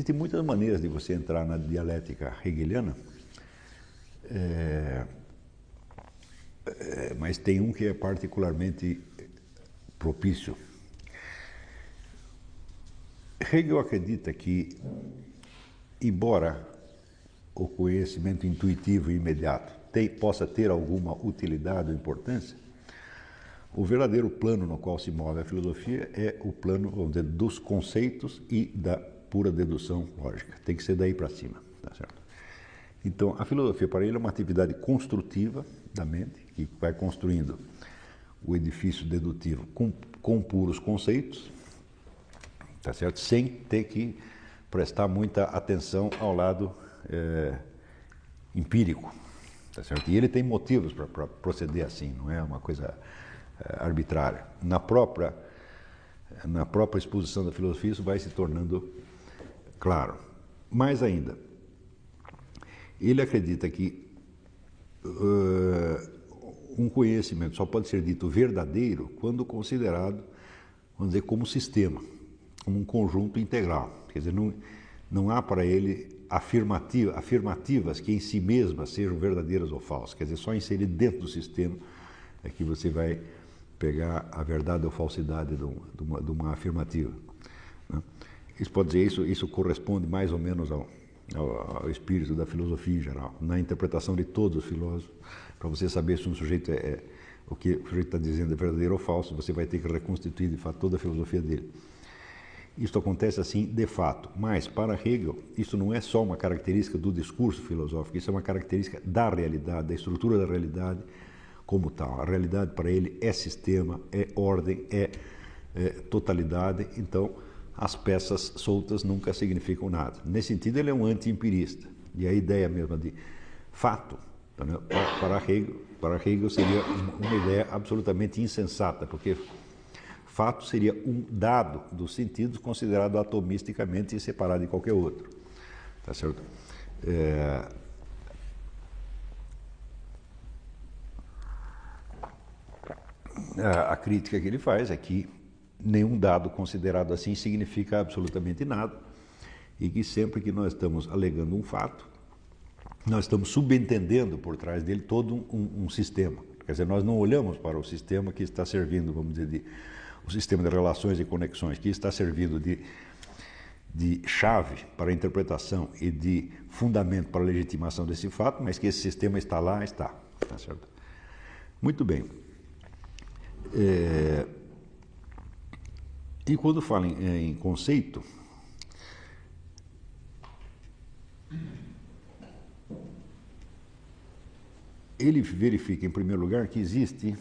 Existem muitas maneiras de você entrar na dialética hegeliana, mas tem um que é particularmente propício. Hegel acredita que, embora o conhecimento intuitivo e imediato possa ter alguma utilidade ou importância, o verdadeiro plano no qual se move a filosofia é o plano, vamos dizer, dos conceitos e da pura dedução lógica. Tem que ser daí para cima, tá certo? Então, a filosofia para ele é uma atividade construtiva da mente, que vai construindo o edifício dedutivo com puros conceitos, tá certo? Sem ter que prestar muita atenção ao lado empírico, tá certo? E ele tem motivos para proceder assim, não é uma coisa arbitrária. Na própria exposição da filosofia isso vai se tornando claro. Mais ainda, ele acredita que um conhecimento só pode ser dito verdadeiro quando considerado, vamos dizer, como sistema, como um conjunto integral. Quer dizer, não há para ele afirmativas que em si mesmas sejam verdadeiras ou falsas. Quer dizer, só inserir dentro do sistema é que você vai pegar a verdade ou falsidade de uma afirmativa, né? Isso pode dizer, isso corresponde mais ou menos ao espírito da filosofia em geral, na interpretação de todos os filósofos. Para você saber se um sujeito o que o sujeito está dizendo é verdadeiro ou falso, você vai ter que reconstituir de fato toda a filosofia dele. Isso acontece assim de fato, mas para Hegel isso não é só uma característica do discurso filosófico, isso é uma característica da realidade, da estrutura da realidade como tal. A realidade para ele é sistema, é ordem, é totalidade, então as peças soltas nunca significam nada. Nesse sentido ele é um anti-empirista, e a ideia mesma de fato, né, para Hegel seria uma ideia absolutamente insensata, porque fato seria um dado dos sentidos considerado atomisticamente e separado de qualquer outro, tá certo? A crítica que ele faz é que nenhum dado considerado assim significa absolutamente nada e que sempre que nós estamos alegando um fato, nós estamos subentendendo por trás dele todo um sistema. Quer dizer, nós não olhamos para o sistema que está servindo, vamos dizer, o sistema de relações e conexões, que está servindo de chave para a interpretação e de fundamento para a legitimação desse fato, mas que esse sistema está lá, está certo? Muito bem. E quando fala em conceito, ele verifica, em primeiro lugar, que existe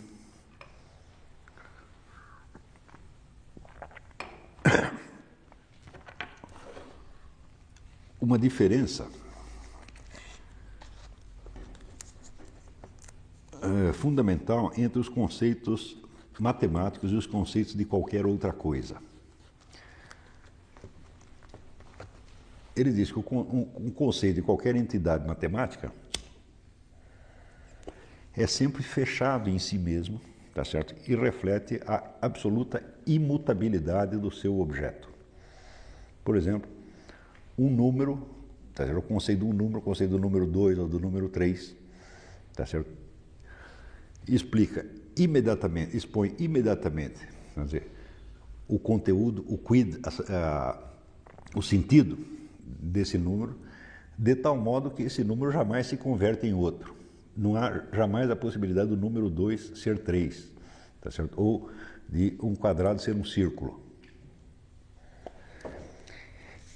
uma diferença fundamental entre os conceitos matemáticos e os conceitos de qualquer outra coisa. Ele diz que um conceito de qualquer entidade matemática é sempre fechado em si mesmo, tá certo? E reflete a absoluta imutabilidade do seu objeto. Por exemplo, um número, tá certo? O conceito de um número, o conceito do número 2 ou do número 3, tá certo? Expõe imediatamente, quer dizer, o conteúdo, o quid, o sentido desse número, de tal modo que esse número jamais se converte em outro. Não há jamais a possibilidade do número 2 ser 3, tá certo? Ou de um quadrado ser um círculo.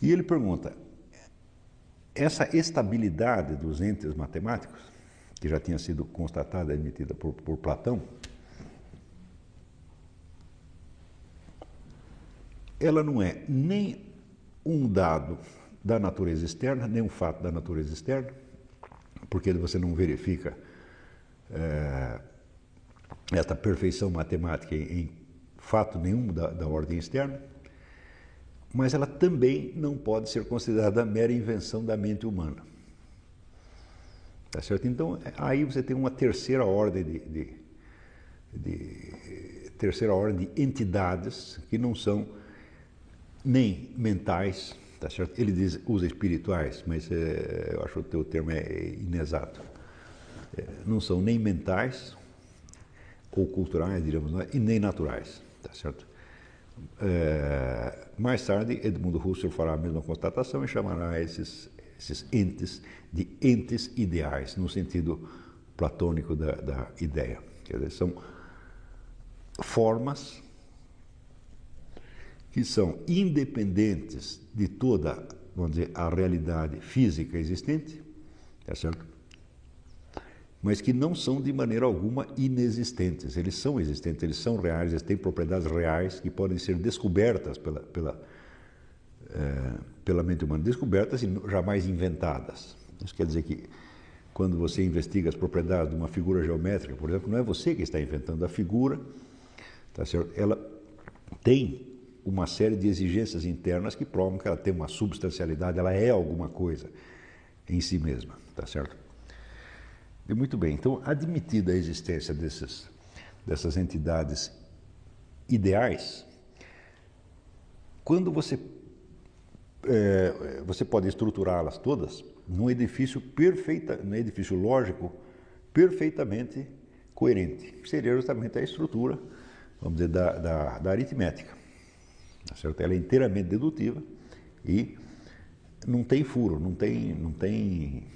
E ele pergunta, essa estabilidade dos entes matemáticos, que já tinha sido constatada e admitida por Platão, ela não é nem um dado da natureza externa, nem um fato da natureza externa, porque você não verifica esta perfeição matemática em fato nenhum da ordem externa, mas ela também não pode ser considerada mera invenção da mente humana. Tá certo? Então, aí você tem uma terceira ordem terceira ordem de entidades que não são nem mentais, tá certo? Ele usa espirituais, mas eu acho que o teu termo é inexato. Não são nem mentais ou culturais, diríamos nós, e nem naturais, tá certo? Mais tarde, Edmund Husserl fará a mesma constatação e chamará esses entes de entes ideais, no sentido platônico da ideia. Quer dizer, são formas que são independentes de toda, vamos dizer, a realidade física existente, tá certo? Mas que não são de maneira alguma inexistentes. Eles são existentes, eles são reais, eles têm propriedades reais que podem ser descobertas pela mente humana, descobertas e jamais inventadas. Isso quer dizer que quando você investiga as propriedades de uma figura geométrica, por exemplo, não é você que está inventando a figura, tá certo? Ela tem uma série de exigências internas que provam que ela tem uma substancialidade, ela é alguma coisa em si mesma, tá certo? E muito bem, então, admitida a existência dessas entidades ideais, quando você pode estruturá-las todas num edifício lógico perfeitamente coerente, que seria justamente a estrutura, vamos dizer, da aritmética. Tá certo? Ela é inteiramente dedutiva e não tem furo, não tem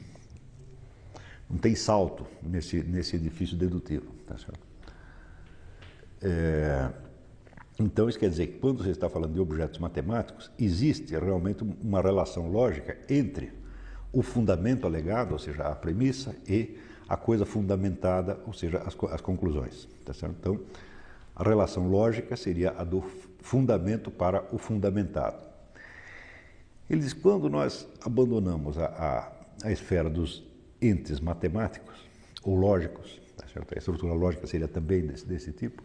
salto nesse edifício dedutivo. Tá certo? Então, isso quer dizer que quando você está falando de objetos matemáticos, existe realmente uma relação lógica entre o fundamento alegado, ou seja, a premissa, e a coisa fundamentada, ou seja, as conclusões. Tá certo? Então, a relação lógica seria a do fundamento para o fundamentado. Ele diz que quando nós abandonamos a esfera dos entes matemáticos ou lógicos, tá certo? A estrutura lógica seria também desse tipo,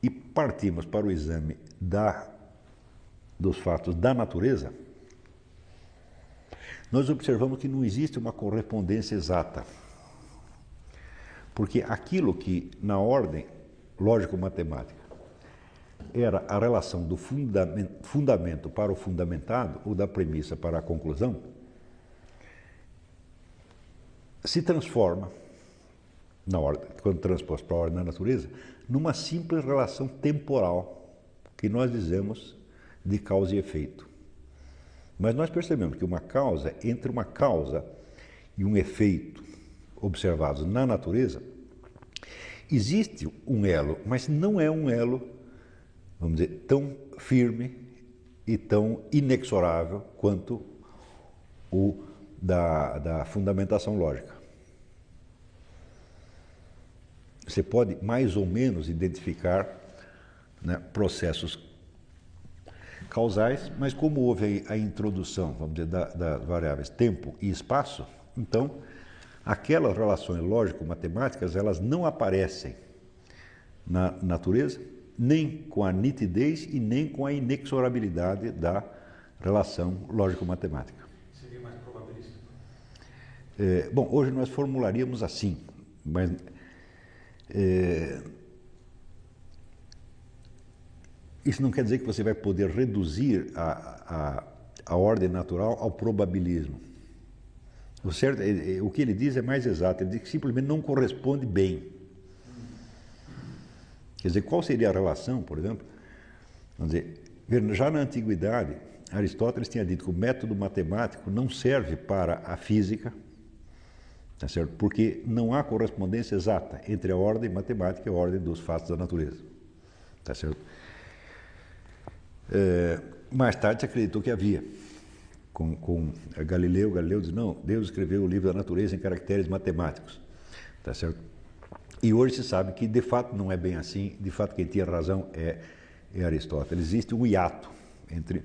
e partimos para o exame dos fatos da natureza, nós observamos que não existe uma correspondência exata. Porque aquilo que, na ordem lógico-matemática, era a relação do fundamento para o fundamentado, ou da premissa para a conclusão, se transforma, na ordem, quando transposto para a ordem da natureza, numa simples relação temporal, que nós dizemos de causa e efeito. Mas nós percebemos que entre uma causa e um efeito observados na natureza, existe um elo, mas não é um elo, vamos dizer, tão firme e tão inexorável quanto o da fundamentação lógica. Você pode mais ou menos identificar, né, processos causais, mas como houve a introdução, vamos dizer, das variáveis tempo e espaço, então aquelas relações lógico-matemáticas, elas não aparecem na natureza, nem com a nitidez e nem com a inexorabilidade da relação lógico-matemática. Seria mais probabilístico? Bom, hoje nós formularíamos assim, mas isso não quer dizer que você vai poder reduzir a ordem natural ao probabilismo. O certo, o que ele diz é mais exato, ele diz que simplesmente não corresponde bem. Quer dizer, qual seria a relação, por exemplo? Vamos dizer, já na antiguidade, Aristóteles tinha dito que o método matemático não serve para a física, tá certo? Porque não há correspondência exata entre a ordem matemática e a ordem dos fatos da natureza. Tá certo? Mais tarde se acreditou que havia. Com Galileu diz, não, Deus escreveu o livro da natureza em caracteres matemáticos. Tá certo? E hoje se sabe que de fato não é bem assim, de fato quem tinha razão é Aristóteles. Existe um hiato entre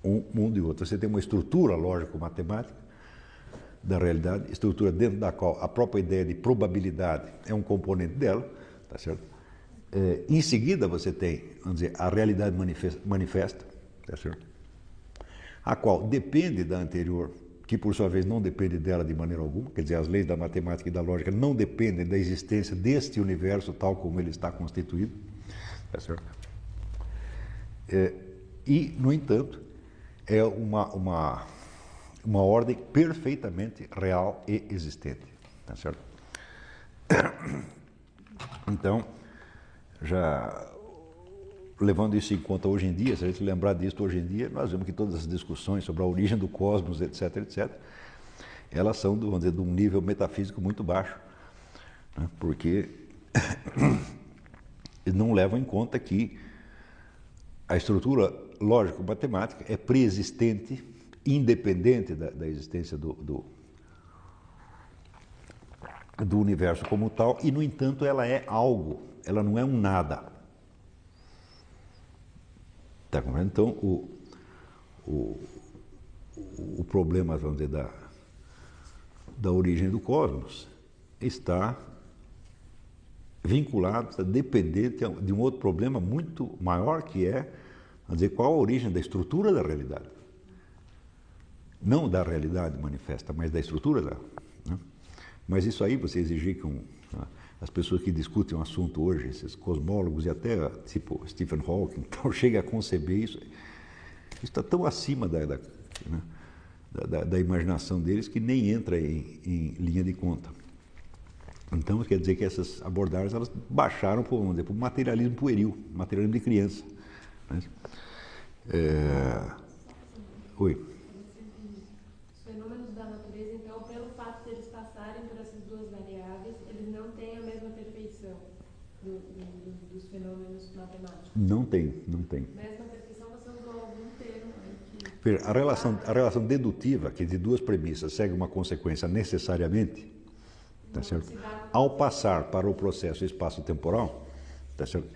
um mundo e outro. Você tem uma estrutura lógico-matemática da realidade, estrutura dentro da qual a própria ideia de probabilidade é um componente dela, tá certo? Em seguida você tem, vamos dizer, a realidade manifesta, tá certo? A qual depende da anterior, que por sua vez não depende dela de maneira alguma, quer dizer, as leis da matemática e da lógica não dependem da existência deste universo tal como ele está constituído, tá certo? E, no entanto, é uma ordem perfeitamente real e existente, tá certo? Então, já levando isso em conta hoje em dia, se a gente lembrar disso hoje em dia, nós vemos que todas as discussões sobre a origem do cosmos, etc., etc., elas são, vamos dizer, de um nível metafísico muito baixo, né? Porque não levam em conta que a estrutura lógico-matemática é pré-existente, independente da existência do universo como tal, e, no entanto, ela é algo, ela não é um nada. Tá compreendendo? Então, o problema, vamos dizer, da origem do cosmos está vinculado, está dependente de um outro problema muito maior, que é, vamos dizer, qual a origem da estrutura da realidade. Não da realidade manifesta, mas da estrutura dela, né? Mas isso aí, você exigir que as pessoas que discutem um assunto hoje, esses cosmólogos e até tipo Stephen Hawking, então, cheguem a conceber isso está tão acima da imaginação deles que nem entra em linha de conta. Então, quer dizer que essas abordagens elas baixaram para o materialismo pueril, materialismo de criança, né? Oi. Os fenômenos da natureza, então, pelo fato de eles passarem por essas duas variáveis, eles não têm a mesma perfeição dos fenômenos matemáticos? Não tem. Mesma perfeição, você usou algum termo aí que... Veja, a relação dedutiva, que de duas premissas segue uma consequência necessariamente, tá certo? Ao passar para o processo espaço-temporal, tá certo?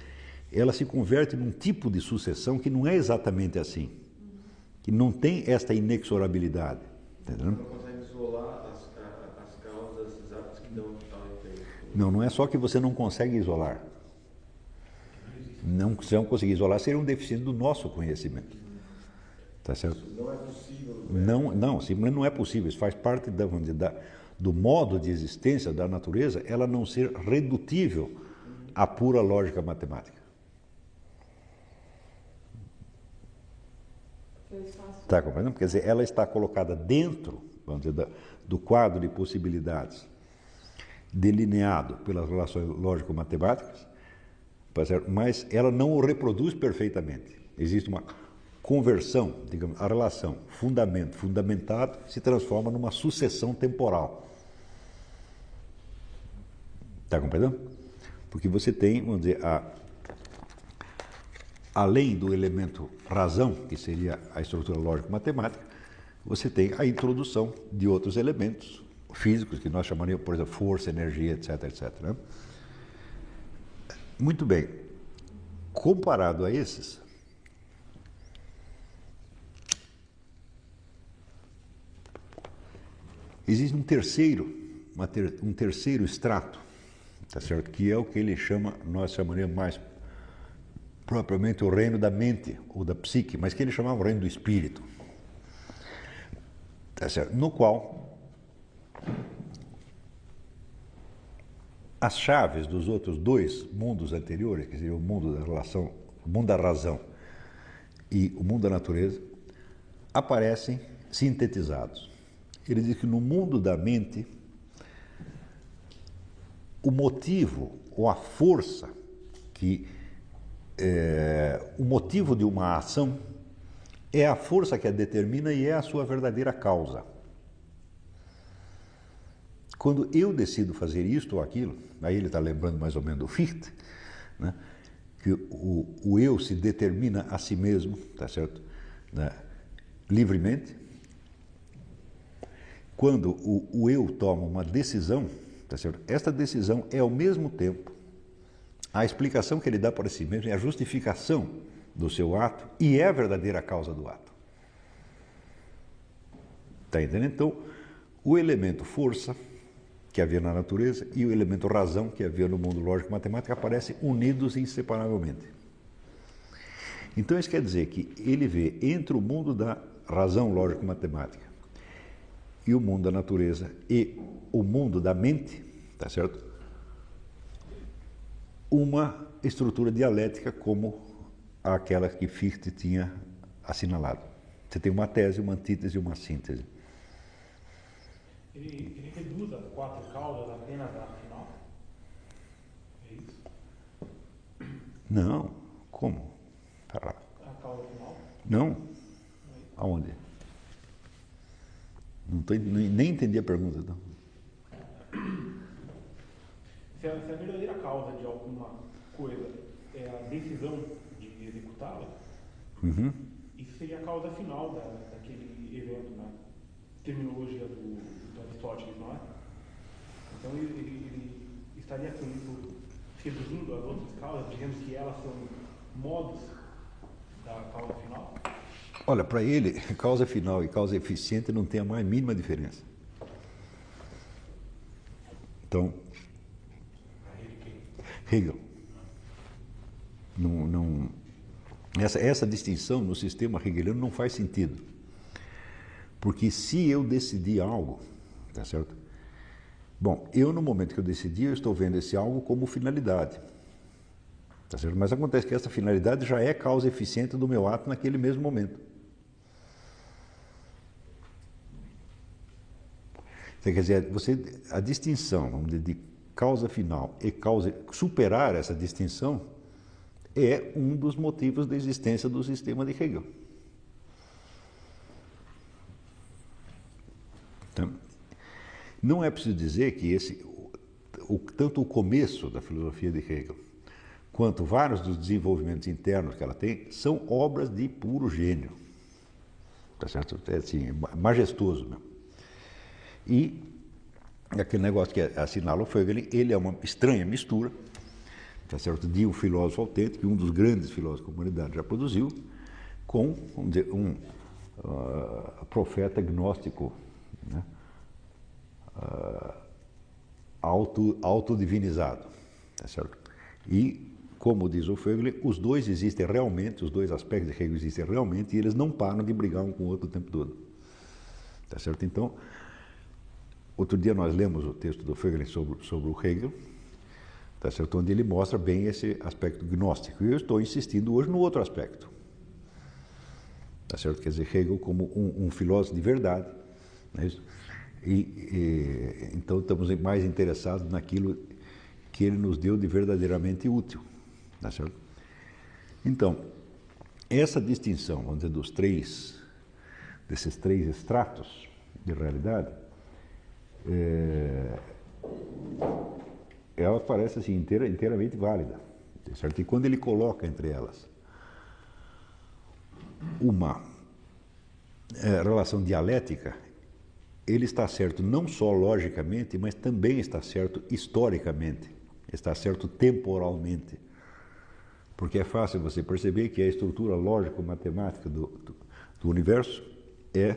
Ela se converte num tipo de sucessão que não é exatamente assim, que não tem esta inexorabilidade. Entendeu? Não consegue isolar as causas exatas que dão tal efeito. Não é só que você não consegue isolar. Não, se não conseguir isolar, seria um deficiente do nosso conhecimento. Tá certo? Não é possível. Não, simplesmente não é possível. Isso faz parte do modo de existência da natureza, ela não ser redutível à pura lógica matemática. Está compreendendo? Quer dizer, ela está colocada dentro, vamos dizer, do quadro de possibilidades delineado pelas relações lógico-matemáticas, mas ela não o reproduz perfeitamente. Existe uma conversão, digamos, a relação fundamentado se transforma numa sucessão temporal. Está compreendendo? Porque você tem, vamos dizer, além do elemento razão, que seria a estrutura lógico-matemática, você tem a introdução de outros elementos físicos, que nós chamaríamos, por exemplo, força, energia, etc., etc., né? Muito bem. Comparado a esses, existe um terceiro extrato, tá certo? Que é o que ele chama, nós chamaríamos mais propriamente o reino da mente ou da psique, mas que ele chamava o reino do espírito, tá certo? No qual as chaves dos outros dois mundos anteriores, que seria o mundo da relação, o mundo da razão e o mundo da natureza, aparecem sintetizados. Ele diz que no mundo da mente, o motivo ou a força o motivo de uma ação é a força que a determina e é a sua verdadeira causa. Quando eu decido fazer isto ou aquilo, aí ele está lembrando mais ou menos do Fichte, né? Que o eu se determina a si mesmo, tá certo? Né? Livremente. Quando o eu toma uma decisão, tá certo? Esta decisão é ao mesmo tempo a explicação que ele dá para si mesmo, é a justificação do seu ato e é a verdadeira causa do ato. Está entendendo? Então, o elemento força, que havia na natureza, e o elemento razão, que havia no mundo lógico-matemático, aparecem unidos inseparavelmente. Então, isso quer dizer que ele vê entre o mundo da razão lógico-matemática e o mundo da natureza e o mundo da mente, tá certo? Uma estrutura dialética como aquela que Fichte tinha assinalado. Você tem uma tese, uma antítese e uma síntese. Ele reduz as 4 causas apenas à final? É isso? Não. Como? Pera lá. A causa final? Não. Aonde? Nem entendi a pergunta. Não. Se a verdadeira causa de alguma coisa é a decisão de executá-la, isso seria a causa final daquele evento, na terminologia do Aristóteles, não é? Então ele estaria com isso reduzindo as outras causas, dizendo que elas são modos da causa final? Olha, para ele, causa final e causa eficiente não tem a mais mínima diferença. Então, Hegel. Essa distinção no sistema hegeliano não faz sentido. Porque se eu decidir algo, tá certo? Bom, no momento que eu decidi, eu estou vendo esse algo como finalidade. Tá certo? Mas acontece que essa finalidade já é causa eficiente do meu ato naquele mesmo momento. Então, quer dizer, a distinção, vamos dizer, de causa final e causa, superar essa distinção é um dos motivos da existência do sistema de Hegel. Então, não é preciso dizer que tanto o começo da filosofia de Hegel quanto vários dos desenvolvimentos internos que ela tem são obras de puro gênio. Tá certo? É assim, majestoso mesmo. E aquele negócio que assinala o Hegel, ele é uma estranha mistura, tá certo, de um filósofo autêntico, um dos grandes filósofos que a humanidade já produziu, com, vamos dizer, um profeta gnóstico, né, autodivinizado, tá certo? E, como diz o Hegel, os dois existem realmente, os dois aspectos de Hegel existem realmente, e eles não param de brigar um com o outro o tempo todo, tá certo? Então, outro dia nós lemos o texto do Hegel sobre o Hegel, tá certo? Onde ele mostra bem esse aspecto gnóstico. E eu estou insistindo hoje no outro aspecto. Tá certo? Quer dizer, Hegel como um filósofo de verdade. Não é isso? Então estamos mais interessados naquilo que ele nos deu de verdadeiramente útil. Tá certo? Então, essa distinção, vamos dizer, desses três estratos de realidade, ela parece assim, inteiramente válida. Certo? E quando ele coloca entre elas uma relação dialética, ele está certo não só logicamente, mas também está certo historicamente, está certo temporalmente. Porque é fácil você perceber que a estrutura lógico-matemática do universo é,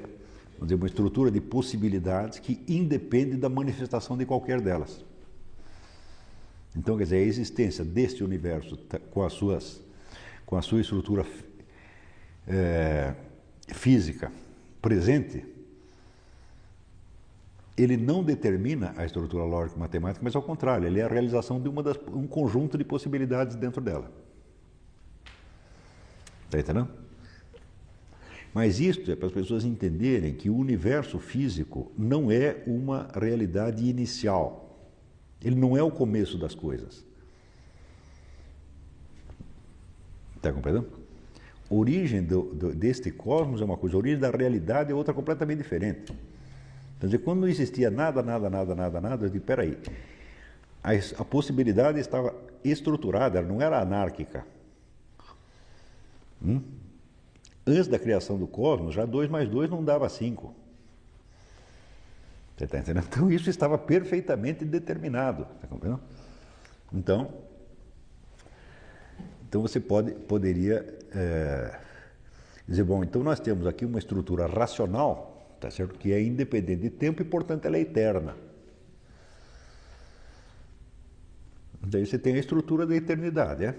vamos dizer, uma estrutura de possibilidades que independe da manifestação de qualquer delas. Então, quer dizer, a existência deste universo com a sua estrutura física presente, ele não determina a estrutura lógico-matemática, mas ao contrário, ele é a realização de um conjunto de possibilidades dentro dela. Está entendendo? Mas isso é para as pessoas entenderem que o universo físico não é uma realidade inicial. Ele não é o começo das coisas. Está compreendendo? A origem deste cosmos é uma coisa, a origem da realidade é outra completamente diferente. Quer dizer, quando não existia nada, eu digo, peraí, a possibilidade estava estruturada, ela não era anárquica. Antes da criação do cosmos, já 2 mais 2 não dava 5. Você está entendendo? Então isso estava perfeitamente determinado. Está compreendendo? Então você poderia dizer, bom, então nós temos aqui uma estrutura racional, tá certo? Que é independente de tempo e, portanto, ela é eterna. Daí você tem a estrutura da eternidade,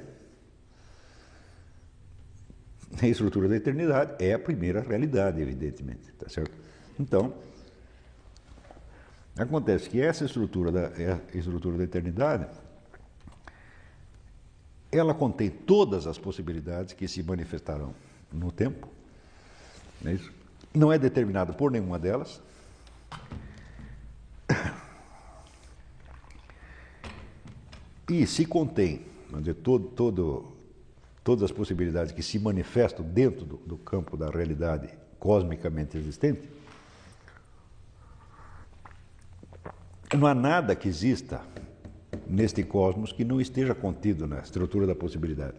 A estrutura da eternidade é a primeira realidade, evidentemente, tá certo? Então, acontece que essa estrutura da eternidade, ela contém todas as possibilidades que se manifestarão no tempo Não é isso? Não é determinado por nenhuma delas. E se contém, vamos dizer, todas as possibilidades que se manifestam dentro do campo da realidade cosmicamente existente, não há nada que exista neste cosmos que não esteja contido na estrutura da possibilidade.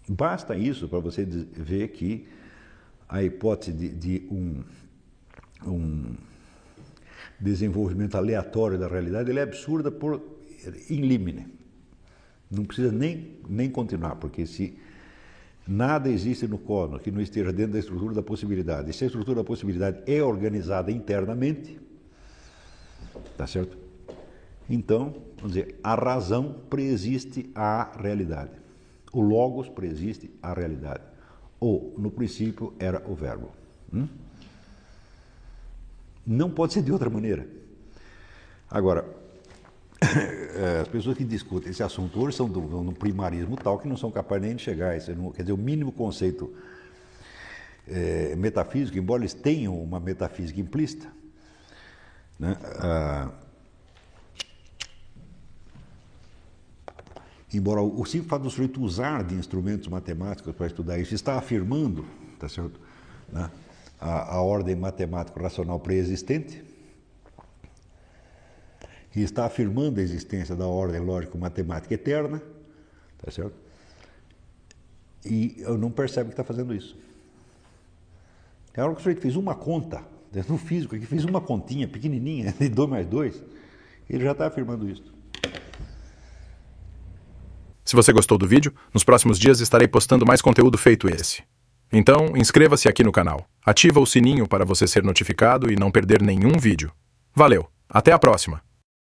Basta isso para você ver que a hipótese de um desenvolvimento aleatório da realidade ele é absurda in limine. Não precisa nem continuar, porque se nada existe no cosmos que não esteja dentro da estrutura da possibilidade, e se a estrutura da possibilidade é organizada internamente, tá certo? Então, vamos dizer, a razão preexiste à realidade. O logos preexiste à realidade. Ou, no princípio, era o verbo. Não pode ser de outra maneira. Agora, as pessoas que discutem esse assunto hoje são no primarismo tal que não são capazes nem de chegar a esse, quer dizer, o mínimo conceito metafísico, embora eles tenham uma metafísica implícita, né? Embora o simples fato do sujeito usar de instrumentos matemáticos para estudar isso está afirmando, tá certo, né, a ordem matemático-racional pré-existente e está afirmando a existência da ordem lógico-matemática eterna, tá certo? E eu não percebo que está fazendo isso. É hora que o sujeito fez uma conta, no físico, que fez uma continha pequenininha, de 2 mais 2, ele já está afirmando isso. Se você gostou do vídeo, nos próximos dias estarei postando mais conteúdo feito esse. Então, inscreva-se aqui no canal, ativa o sininho para você ser notificado e não perder nenhum vídeo. Valeu, até a próxima!